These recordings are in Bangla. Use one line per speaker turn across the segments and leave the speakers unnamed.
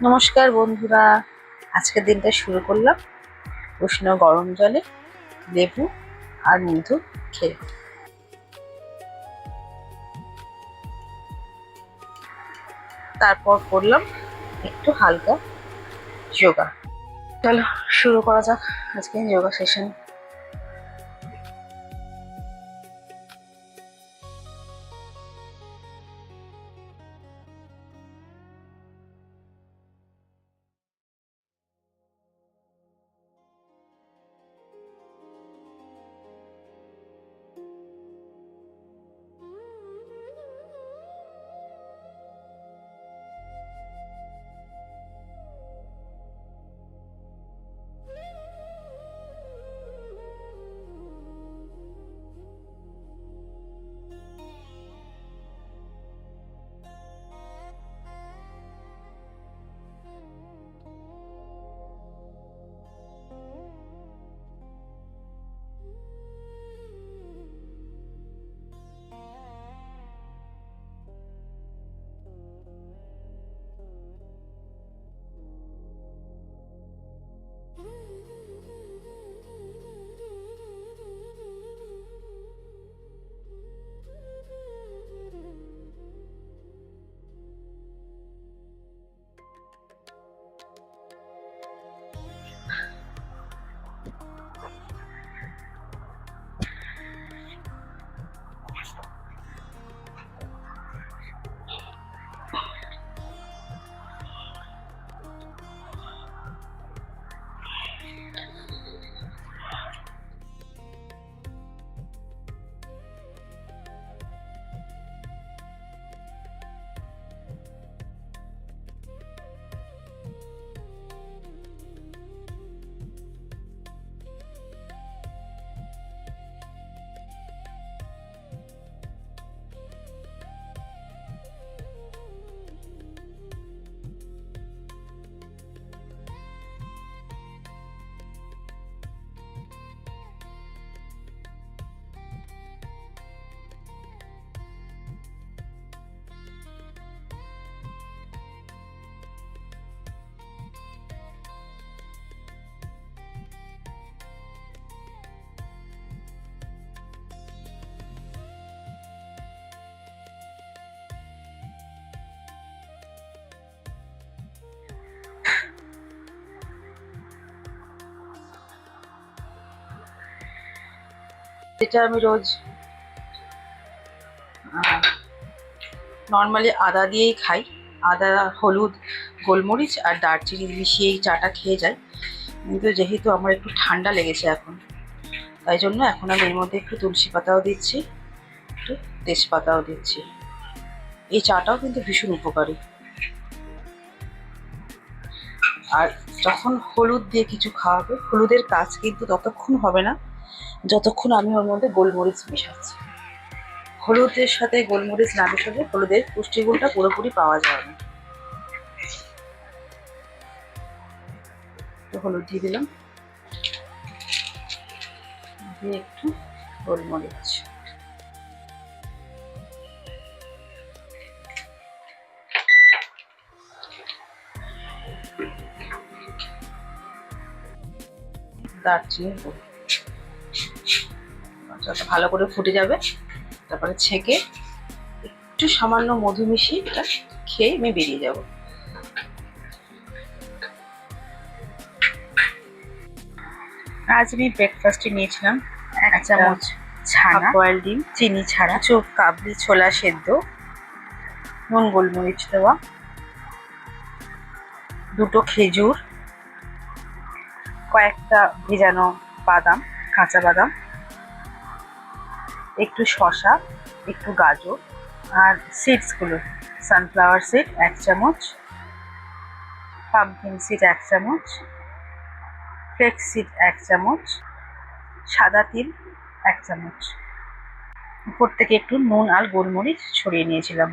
নমস্কার বন্ধুরা, আজকের দিনটা শুরু করলাম উষ্ণ গরম জলে লেবু আর মধু খেয়ে। তারপর করলাম একটু হালকা যোগা। চলো শুরু করা যাক আজকে যোগা সেশন। যেটা আমি রোজ নর্মালি আদা দিয়েই খাই, আদা, হলুদ, গোলমরিচ আর দারচিনি মিশিয়ে এই চাটা খেয়ে যাই। কিন্তু যেহেতু আমার একটু ঠান্ডা লেগেছে এখন, তাই জন্য এখন আমি এর মধ্যে একটু তুলসী পাতাও দিচ্ছি, একটু তেজপাতাও দিচ্ছি। এই চাটাও কিন্তু ভীষণ উপকারী। আর যখন হলুদ দিয়ে কিছু খাওয়াবে, হলুদের কাজ কিন্তু ততক্ষণ হবে না যতক্ষণ আমি ওর মধ্যে গোলমরিচ মেশাচ্ছি। হলুদের সাথে গোলমরিচ না মেশালে হলুদের পুষ্টিগুণটা পুরোপুরি পাওয়া যায় না। তো হলুদ দিয়ে দিলাম, দিয়ে একটু গোলমরিচ। দারচিনি যত ভালো করে ফুটে যাবে, তারপরে ছেঁকে একটু সামান্য মধু মিশিয়ে এটা খেয়ে আমি বেরিয়ে যাব। আজ আমি ব্রেকফাস্টে নিয়েছিলাম 1 চামচ ছানা, বয়েল ডিম, চিনি ছাড়া, কিছু কাবলি ছোলা সেদ্ধ, নুন গোলমরিচ দেওয়া, 2টো খেজুর, কয়েকটা ভেজানো বাদাম, কাঁচা বাদাম, একটু শসা, একটু গাজর, আর সিডসগুলো সানফ্লাওয়ার সিড 1 চামচ, পামকিন সিড 1 চামচ, ফ্লেক্স সিড 1 চামচ, সাদা তিল 1 চামচ। উপর থেকে একটু নুন আর গোলমরিচ ছড়িয়ে নিয়েছিলাম।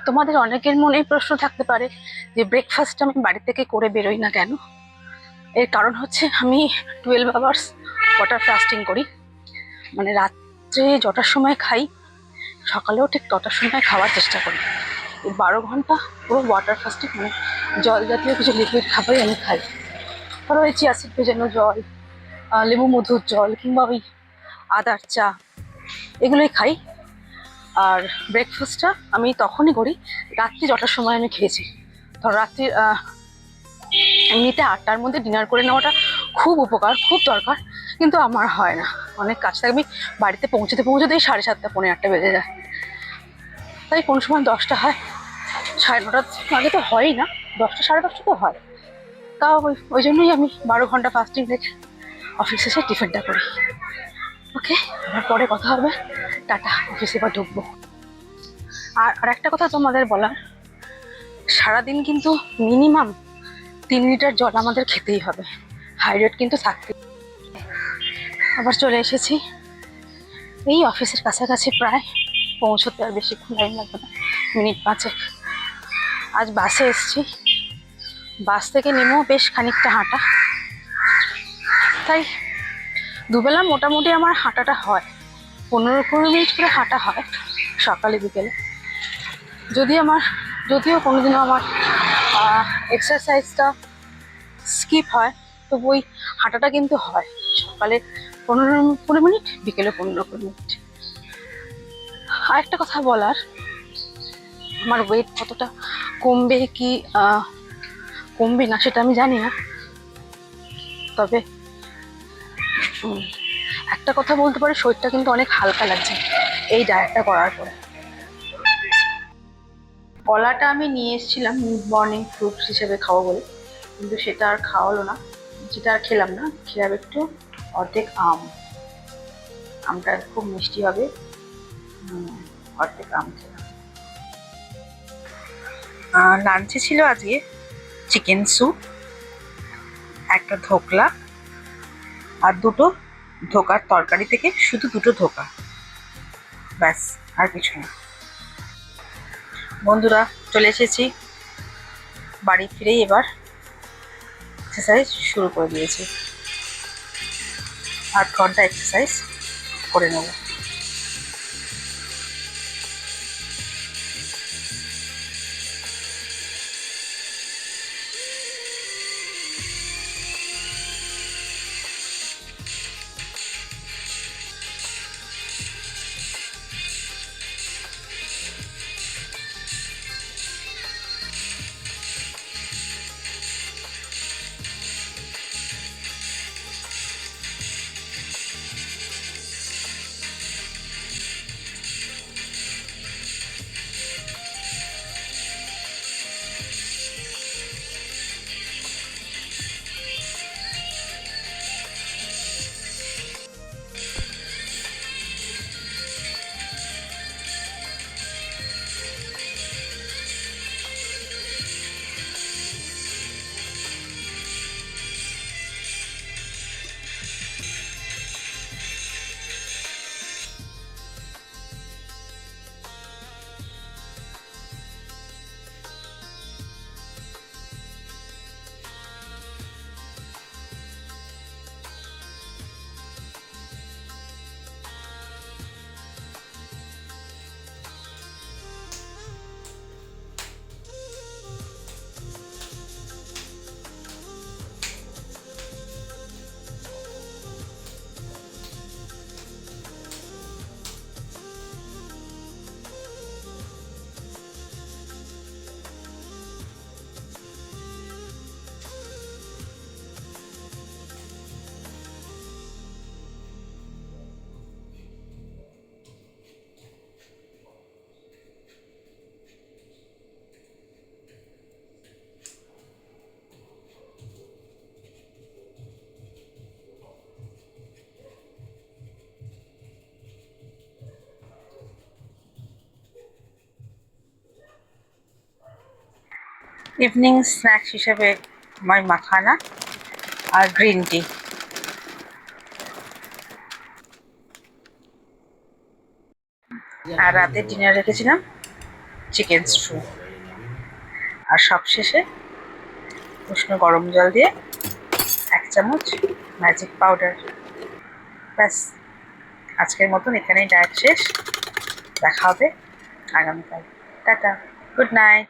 তোমাদের অনেকের মনে প্রশ্ন থাকতে পারে যে ব্রেকফাস্ট আমি বাড়ি থেকে করে বেরোই না কেন। এর কারণ হচ্ছে আমি 12 আওয়ার্স ওয়াটার ফাস্টিং করি, মানে রাত্রে যটার সময় খাই, সকালেও ঠিক তটার সময় খাওয়ার চেষ্টা করি। এই 12 ঘন্টা পুরো ওয়াটার ফাস্টিং, মানে জল জাতীয় কিছু লিকুইড খাবারই আমি খাই। ধরো ওই চিয়া সিড ভেজানো জল, লেবু মধুর জল, কিংবা ওই আদার চা, এগুলোই খাই। আর ব্রেকফাস্টটা আমি তখনই করি রাত্রি যটার সময় আমি খেয়েছি। ধর রাত্রি এমনিতে 8টার মধ্যে ডিনার করে নেওয়াটা খুব উপকার, খুব দরকার, কিন্তু আমার হয় না। অনেক কাজ থাকে, আমি বাড়িতে পৌঁছতেই 7:30 পৌনে 8টা বেজে যায়। তাই কোনো সময় 10টা হয়, 9:30 আগে তো হয়ই না, 10টা 10:30 তো হয়। তাও ওই জন্যই আমি 12 ঘন্টা ফাস্টিং রেখে অফিসে এসে টিফিনটা করি। ওকে, আবার পরে কথা হবে। টাটা, অফিসে এবার ঢুকবো। আর একটা কথা তোমাদের বলার, সারাদিন কিন্তু মিনিমাম 3 লিটার জল আমাদের খেতেই হবে, হাইড্রেট কিন্তু থাকতে। আবার চলে এসেছি এই অফিসের কাছাকাছি, প্রায় পৌঁছতে আর বেশিক্ষণ টাইম লাগবে না, মিনিট 5। আজ বাসে এসছি, বাস থেকে নেমেও বেশ খানিকটা হাঁটা, তাই দুবেলা মোটামুটি আমার হাঁটাটা হয়, 15-20 মিনিট করে হাঁটা হয় সকালে বিকেলে। যদিও কোনোদিনও আমার এক্সারসাইজটা স্কিপ হয়, তো ওই হাঁটাটা কিন্তু হয় সকালে 15-20 মিনিট, বিকেলে 15-20 মিনিট। আর একটা কথা বলার, আমার ওয়েট কতটা কমবে কি কমবে না সেটা আমি জানি না, তবে একটা কথা বলতে পারি, শরীরটা কিন্তু অনেক হালকা লাগছে এই ডায়েটটা করার পরে। কলাটা আমি নিয়ে এসেছিলাম মিড মর্নিং ফ্রুটস হিসেবে খাবো বলে, কিন্তু সেটা আর খাওয়া হলো না, যেটা আর খেলাম না। খেলাম একটু অর্ধেক আমটা খুব মিষ্টি হবে, অর্ধেক আম খেলাম। লাঞ্চে ছিল আজকে চিকেন স্যুপ, একটা ধোকলা, আর 2টো ধোকার তরকারি থেকে শুধু 2টো ধোকা, ব্যাস, আর কিছু না। বন্ধুরা, চলে এসেছি বাড়ি ফিরেই, এবার এক্সারসাইজ শুরু করে দিয়েছি, 8 ঘন্টা এক্সারসাইজ করে নেব। ইভিনিং স্ন্যাক্স হিসেবে আমার মাখানা আর গ্রিন টি। আর রাতে ডিনার রেখেছিলাম চিকেন স্টু। আর সবশেষে উষ্ণ গরম জল দিয়ে 1 চামচ ম্যাজিক পাউডার, ব্যাস, আজকের মতন এখানেই ডায়েট শেষ। দেখা হবে আগামীকাল। Tata, good night.